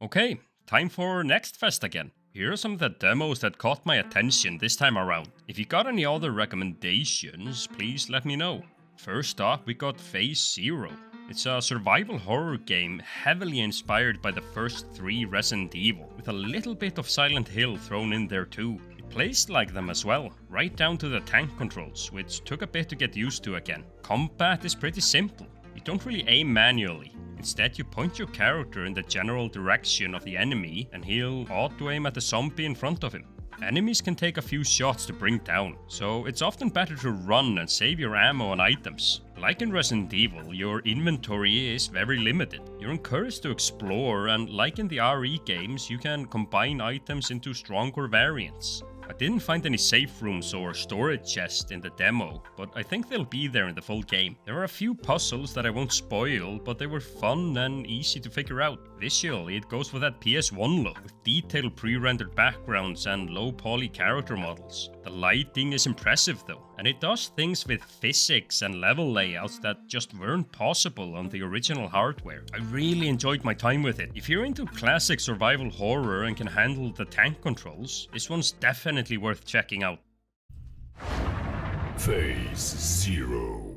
Okay, time for Next Fest again. Here are some of the demos that caught my attention this time around. If you got any other recommendations, please let me know. First up, we got Phase Zero. It's a survival horror game heavily inspired by the first 3 Resident Evil, with a little bit of Silent Hill thrown in there too. It plays like them as well, right down to the tank controls, which took a bit to get used to again. Combat is pretty simple. You don't really aim manually. Instead, you point your character in the general direction of the enemy and he'll auto-aim at the zombie in front of him. Enemies can take a few shots to bring down, so it's often better to run and save your ammo and items. Like in Resident Evil, your inventory is very limited. You're encouraged to explore, and like in the RE games, you can combine items into stronger variants. I didn't find any safe rooms or storage chests in the demo, but I think they'll be there in the full game. There are a few puzzles that I won't spoil, but they were fun and easy to figure out. Visually, it goes for that PS1 look, with detailed pre-rendered backgrounds and low-poly character models. The lighting is impressive though, and it does things with physics and level layouts that just weren't possible on the original hardware. I really enjoyed my time with it. If you're into classic survival horror and can handle the tank controls, this one's definitely worth checking out. Phase Zero.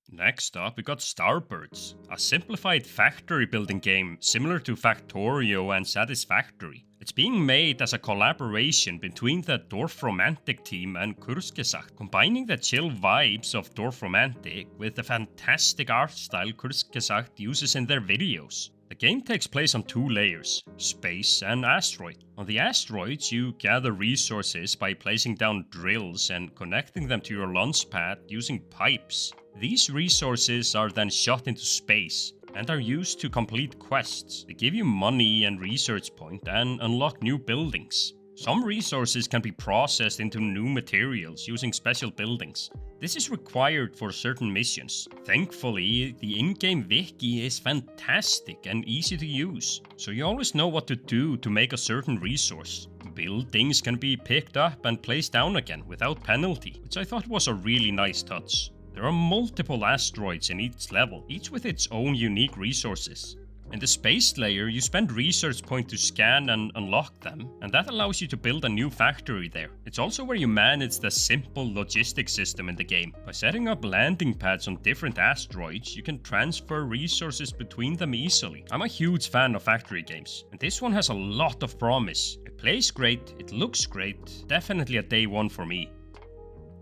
Next up, we got Starbirds, a simplified factory building game similar to Factorio and Satisfactory. It's being made as a collaboration between the Dorfromantik team and Kurzgesagt, combining the chill vibes of Dorfromantik with the fantastic art style Kurzgesagt uses in their videos. The game takes place on 2 layers, space and asteroid. On the asteroids, you gather resources by placing down drills and connecting them to your launch pad using pipes. These resources are then shot into space and are used to complete quests. They give you money and research point and unlock new buildings. Some resources can be processed into new materials using special buildings. This is required for certain missions. Thankfully, the in-game wiki is fantastic and easy to use, so you always know what to do to make a certain resource. Buildings can be picked up and placed down again without penalty, which I thought was a really nice touch. There are multiple asteroids in each level, each with its own unique resources. In the space layer, you spend research points to scan and unlock them, and that allows you to build a new factory there. It's also where you manage the simple logistics system in the game. By setting up landing pads on different asteroids, you can transfer resources between them easily. I'm a huge fan of factory games, and this one has a lot of promise. It plays great, it looks great, definitely a day one for me.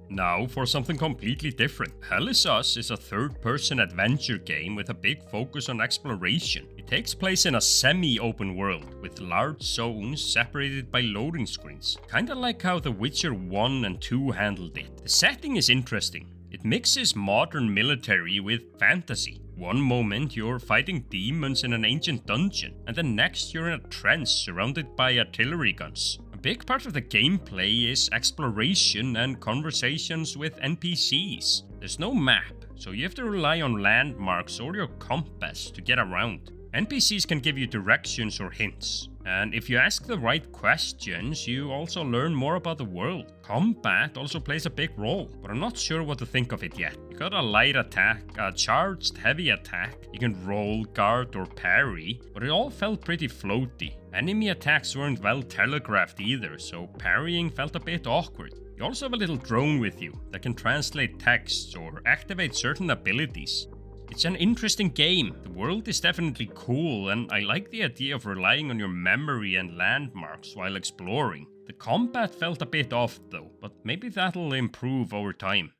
Now for something completely different. Hell is Us is a third-person adventure game with a big focus on exploration. It takes place in a semi-open world, with large zones separated by loading screens. Kinda like how The Witcher 1 and 2 handled it. The setting is interesting. It mixes modern military with fantasy. One moment you're fighting demons in an ancient dungeon, and the next you're in a trench surrounded by artillery guns. A big part of the gameplay is exploration and conversations with NPCs. There's no map, so you have to rely on landmarks or your compass to get around. NPCs can give you directions or hints, and if you ask the right questions, you also learn more about the world. Combat also plays a big role, but I'm not sure what to think of it yet. You got a light attack, a charged heavy attack, you can roll, guard or parry, but it all felt pretty floaty. Enemy attacks weren't well telegraphed either, so parrying felt a bit awkward. You also have a little drone with you that can translate texts or activate certain abilities. It's an interesting game. The world is definitely cool, and I like the idea of relying on your memory and landmarks while exploring. The combat felt a bit off though, but maybe that'll improve over time.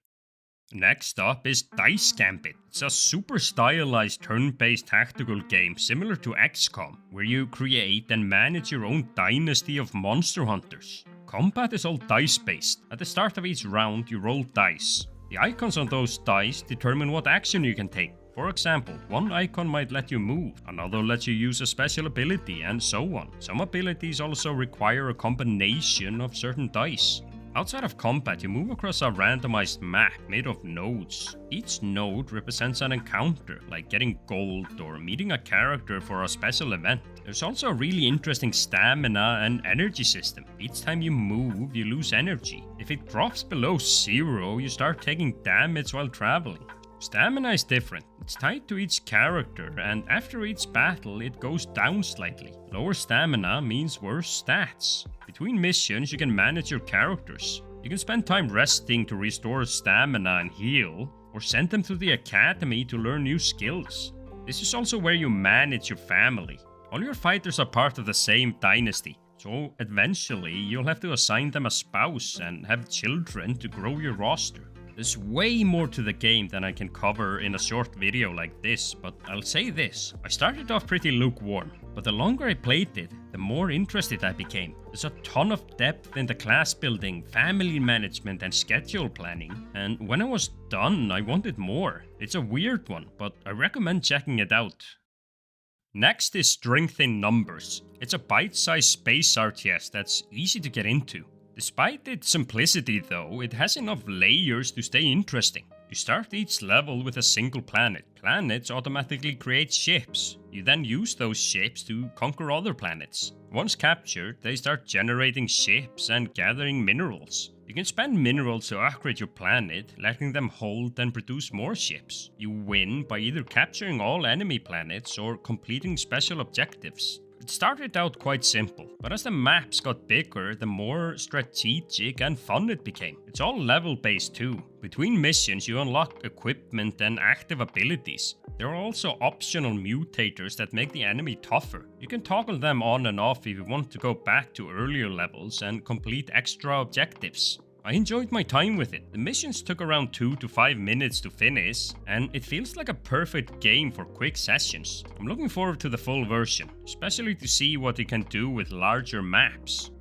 Next up is Dice Gambit. It's a super stylized turn-based tactical game similar to XCOM, where you create and manage your own dynasty of monster hunters. Combat is all dice-based. At the start of each round, you roll dice. The icons on those dice determine what action you can take. For example, one icon might let you move, another lets you use a special ability, and so on. Some abilities also require a combination of certain dice. Outside of combat, you move across a randomized map made of nodes. Each node represents an encounter, like getting gold or meeting a character for a special event. There's also a really interesting stamina and energy system. Each time you move, you lose energy. If it drops below 0, you start taking damage while traveling. Stamina is different. It's tied to each character, and after each battle it goes down slightly. Lower stamina means worse stats. Between missions you can manage your characters. You can spend time resting to restore stamina and heal, or send them to the academy to learn new skills. This is also where you manage your family. All your fighters are part of the same dynasty, so eventually you'll have to assign them a spouse and have children to grow your roster. There's way more to the game than I can cover in a short video like this, but I'll say this. I started off pretty lukewarm, but the longer I played it, the more interested I became. There's a ton of depth in the class building, family management and schedule planning, and when I was done I wanted more. It's a weird one, but I recommend checking it out. Next is Strength in Numbers. It's a bite-sized space RTS that's easy to get into. Despite its simplicity though, it has enough layers to stay interesting. You start each level with a single planet. Planets automatically create ships. You then use those ships to conquer other planets. Once captured, they start generating ships and gathering minerals. You can spend minerals to upgrade your planet, letting them hold and produce more ships. You win by either capturing all enemy planets or completing special objectives. It started out quite simple, but as the maps got bigger, the more strategic and fun it became. It's all level based too. Between missions you unlock equipment and active abilities. There are also optional mutators that make the enemy tougher. You can toggle them on and off if you want to go back to earlier levels and complete extra objectives. I enjoyed my time with it. The missions took around 2 to 5 minutes to finish, and it feels like a perfect game for quick sessions. I'm looking forward to the full version, especially to see what it can do with larger maps.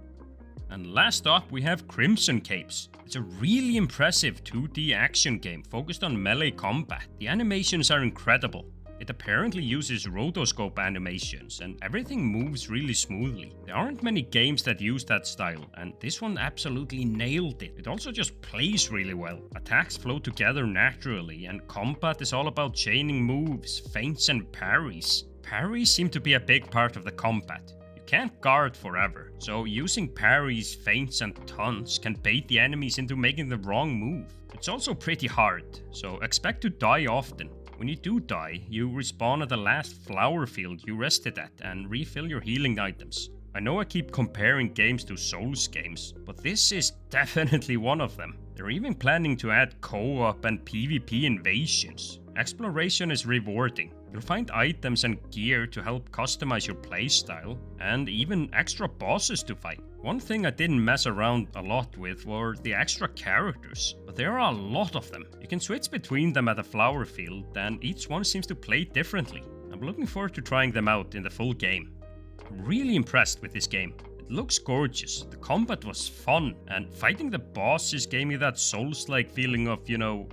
And last up we have Crimson Capes. It's a really impressive 2D action game focused on melee combat. The animations are incredible. It apparently uses rotoscope animations and everything moves really smoothly. There aren't many games that use that style, and this one absolutely nailed it. It also just plays really well. Attacks flow together naturally, and combat is all about chaining moves, feints and parries. Parries seem to be a big part of the combat. You can't guard forever, so using parries, feints and taunts can bait the enemies into making the wrong move. It's also pretty hard, so expect to die often. When you do die, you respawn at the last flower field you rested at and refill your healing items. I know I keep comparing games to Souls games, but this is definitely one of them. They're even planning to add co-op and PvP invasions. Exploration is rewarding. You'll find items and gear to help customize your playstyle, and even extra bosses to fight. One thing I didn't mess around a lot with were the extra characters, but there are a lot of them. You can switch between them at the flower field, and each one seems to play differently. I'm looking forward to trying them out in the full game. I'm really impressed with this game. It looks gorgeous, the combat was fun, and fighting the bosses gave me that Souls-like feeling of,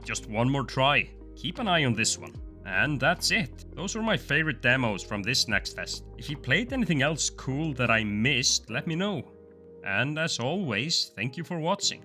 just one more try. Keep an eye on this one. And that's it. Those were my favorite demos from this Next Fest. If you played anything else cool that I missed, let me know. And as always, thank you for watching.